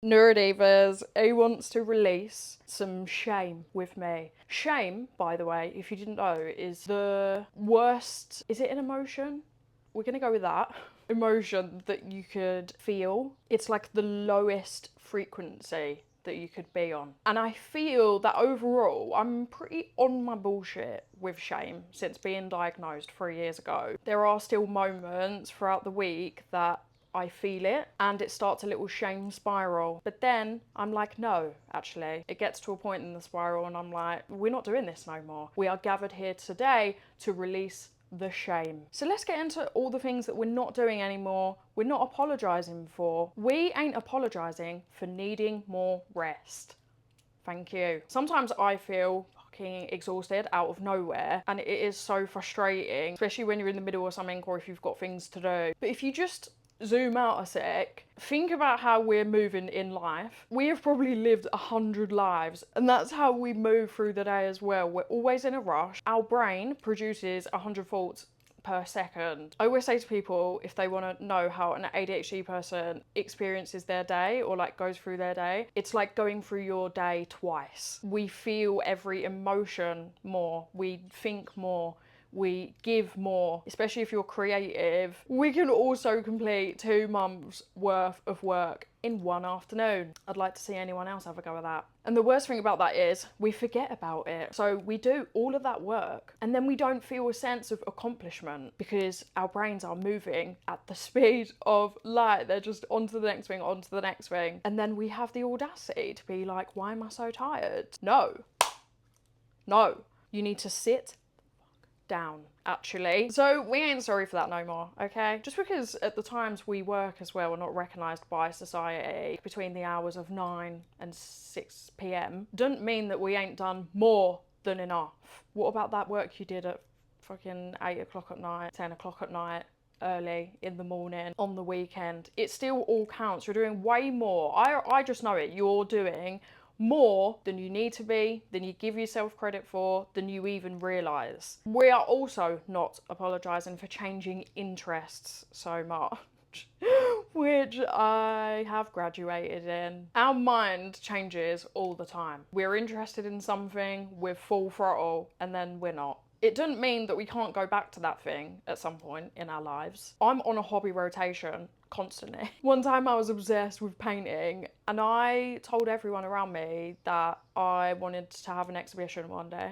Neurodiverse, he wants to release some shame with me. Shame, by the way, if you didn't know, is the worst, is it an emotion? We're gonna go with that. Emotion that you could feel. It's like the lowest frequency that you could be on. And I feel that overall, I'm pretty on my bullshit with shame since being diagnosed 3 years ago. There are still moments throughout the week that I feel it and it starts a little shame spiral. But then I'm like, no, actually. It gets to a point in the spiral and I'm like, we're not doing this no more. We are gathered here today to release the shame. So let's get into all the things that we're not doing anymore, we're not apologising for. We ain't apologising for needing more rest. Thank you. Sometimes I feel fucking exhausted out of nowhere and it is so frustrating, especially when you're in the middle of something or if you've got things to do. But if you just zoom out a sec, think about how we're moving in life. We have probably lived 100 lives and that's how we move through the day as well. We're always in a rush. Our brain produces 100 thoughts per second. I always say to people, if they want to know how an ADHD person experiences their day or like goes through their day, it's like going through your day twice. We feel every emotion more, we think more, we give more, especially if you're creative. We can also complete 2 months worth of work in one afternoon. I'd like to see anyone else have a go at that. And the worst thing about that is we forget about it. So we do all of that work and then we don't feel a sense of accomplishment because our brains are moving at the speed of light. They're just onto the next thing, onto the next thing. And then we have the audacity to be like, why am I so tired? No, you need to sit down, actually. So we ain't sorry for that no more, okay? Just because at the times we work as well are not recognised by society between the hours of 9 and 6 p.m. doesn't mean that we ain't done more than enough. What about that work you did at fucking 8 o'clock at night, 10 o'clock at night, early in the morning, on the weekend? It still all counts. You're doing way more. I just know it. You're doing more than you need to be, than you give yourself credit for, than you even realise. We are also not apologising for changing interests so much, which I have graduated in. Our mind changes all the time. We're interested in something, we're full throttle, and then we're not. It doesn't mean that we can't go back to that thing at some point in our lives. I'm on a hobby rotation constantly. One time I was obsessed with painting and I told everyone around me that I wanted to have an exhibition one day.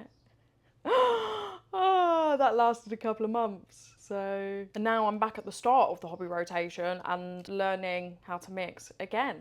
Oh, that lasted a couple of months. And now I'm back at the start of the hobby rotation and learning how to mix again.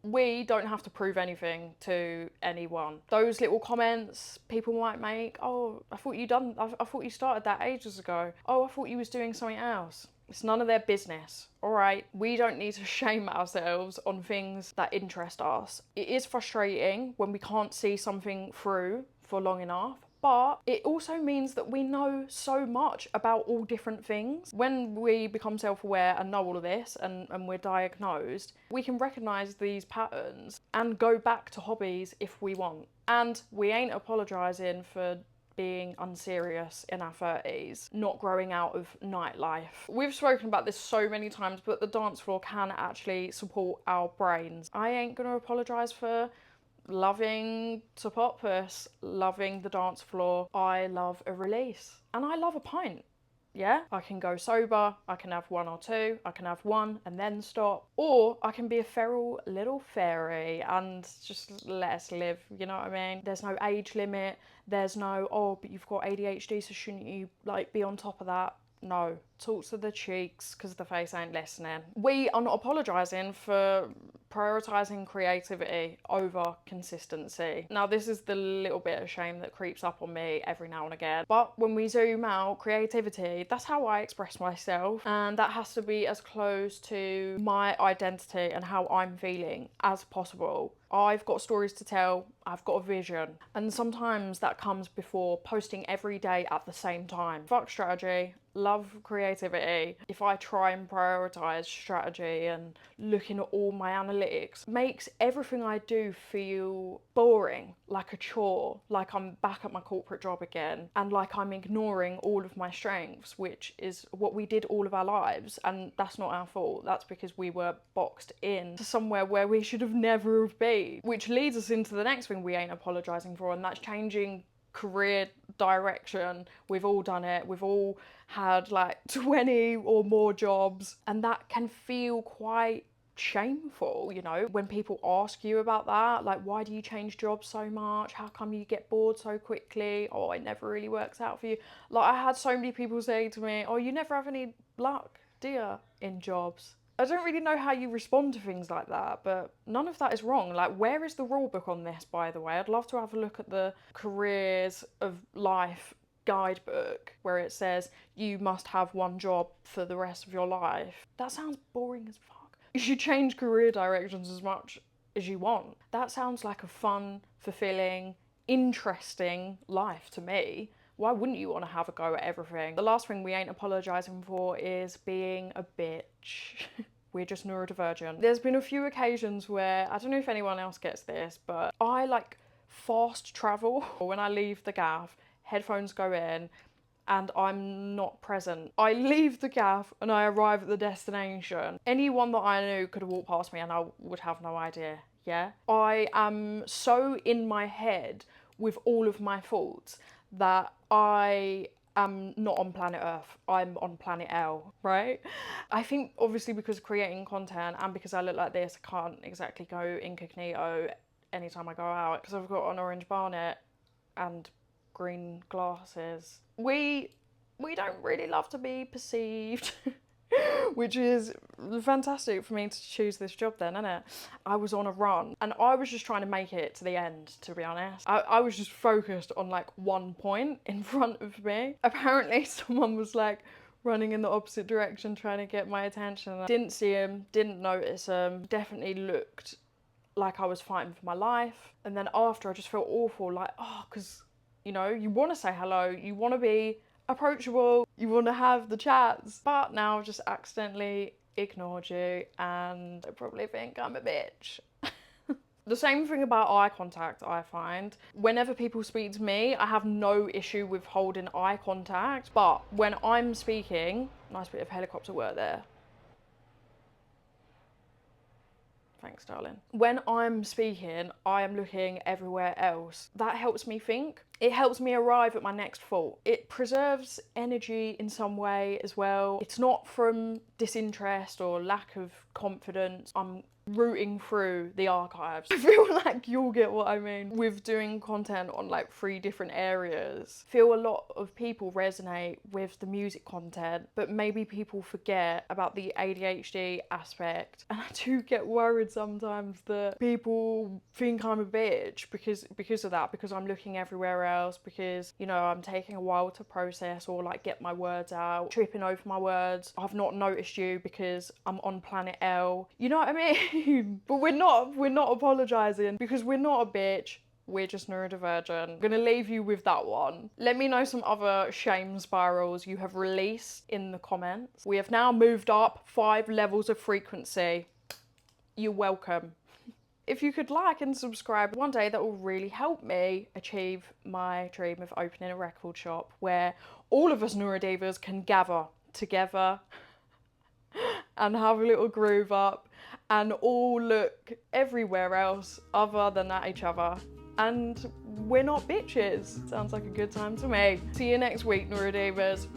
We don't have to prove anything to anyone. Those little comments people might make, oh, I thought you started that ages ago. Oh, I thought you was doing something else. It's none of their business, all right? We don't need to shame ourselves on things that interest us. It is frustrating when we can't see something through for long enough, but it also means that we know so much about all different things. When we become self-aware and know all of this and we're diagnosed, we can recognise these patterns and go back to hobbies if we want. And we ain't apologising for being unserious in our 30s, not growing out of nightlife. We've spoken about this so many times, but the dance floor can actually support our brains. I ain't gonna apologise for loving to pop puss, loving the dance floor. I love a release and I love a pint. Yeah, I can go sober, I can have 1 or 2, I can have 1 and then stop, or I can be a feral little fairy and just let us live, you know what I mean? There's no age limit, there's no, oh, but you've got ADHD, so shouldn't you like be on top of that? No, talk to the cheeks because the face ain't listening. We are not apologising for prioritising creativity over consistency. Now, this is the little bit of shame that creeps up on me every now and again. But when we zoom out, creativity, that's how I express myself. And that has to be as close to my identity and how I'm feeling as possible. I've got stories to tell, I've got a vision. And sometimes that comes before posting every day at the same time. Fuck strategy. love creativity. If I try and prioritize strategy and looking at all my analytics, makes everything I do feel boring, like a chore, like I'm back at my corporate job again, and like I'm ignoring all of my strengths, which is what we did all of our lives. And that's not our fault. That's because we were boxed in to somewhere where we should have never have been, which leads us into the next thing we ain't apologising for, and that's changing career direction. We've all done it. We've all had like 20 or more jobs, and that can feel quite shameful, you know, when people ask you about that, like, why do you change jobs so much? How come you get bored so quickly? Oh, it never really works out for you. Like, I had so many people say to me, oh, you never have any luck, do you, in jobs? I don't really know how you respond to things like that, but none of that is wrong. Like, where is the rule book on this, by the way? I'd love to have a look at the careers of life guidebook where it says you must have one job for the rest of your life. That sounds boring as fuck. You should change career directions as much as you want. That sounds like a fun, fulfilling, interesting life to me. Why wouldn't you want to have a go at everything? The last thing we ain't apologising for is being a bitch. We're just neurodivergent. There's been a few occasions where, I don't know if anyone else gets this, but I like fast travel. When I leave the gaff, headphones go in and I'm not present. I leave the gaff and I arrive at the destination. Anyone that I knew could have walked past me and I would have no idea, yeah? I am so in my head with all of my thoughts that I am not on planet Earth, I'm on planet L, right? I think obviously because of creating content and because I look like this, I can't exactly go incognito anytime I go out because I've got an orange barnet and green glasses. We don't really love to be perceived. Which is fantastic for me to choose this job then, isn't it? I was on a run and I was just trying to make it to the end, to be honest. I was just focused on like one point in front of me. Apparently someone was like running in the opposite direction trying to get my attention. I didn't see him, didn't notice him, definitely looked like I was fighting for my life. And then after I just felt awful, like, oh, because, you know, you want to say hello, you want to be approachable, you want to have the chats, but now I've just accidentally ignored you and I probably think I'm a bitch. The same thing about eye contact, I find. Whenever people speak to me, I have no issue with holding eye contact, but when I'm speaking, nice bit of helicopter work there. Thanks, darling. When I'm speaking, I am looking everywhere else. That helps me think. It helps me arrive at my next thought. It preserves energy in some way as well. It's not from disinterest or lack of confidence. I'm rooting through the archives. I feel like you'll get what I mean. With doing content on like 3 different areas, I feel a lot of people resonate with the music content, but maybe people forget about the ADHD aspect. And I do get worried sometimes that people think I'm a bitch because of that, because I'm looking everywhere else, because, you know, I'm taking a while to process or like get my words out, tripping over my words. I've not noticed you because I'm on planet L. You know what I mean? But we're not apologising because we're not a bitch. We're just neurodivergent. I'm gonna leave you with that one. Let me know some other shame spirals you have released in the comments. We have now moved up 5 levels of frequency. You're welcome. If you could like and subscribe one day, that will really help me achieve my dream of opening a record shop where all of us neurodivers can gather together and have a little groove up and all look everywhere else other than at each other. And we're not bitches. Sounds like a good time to me. See you next week, neurodivers.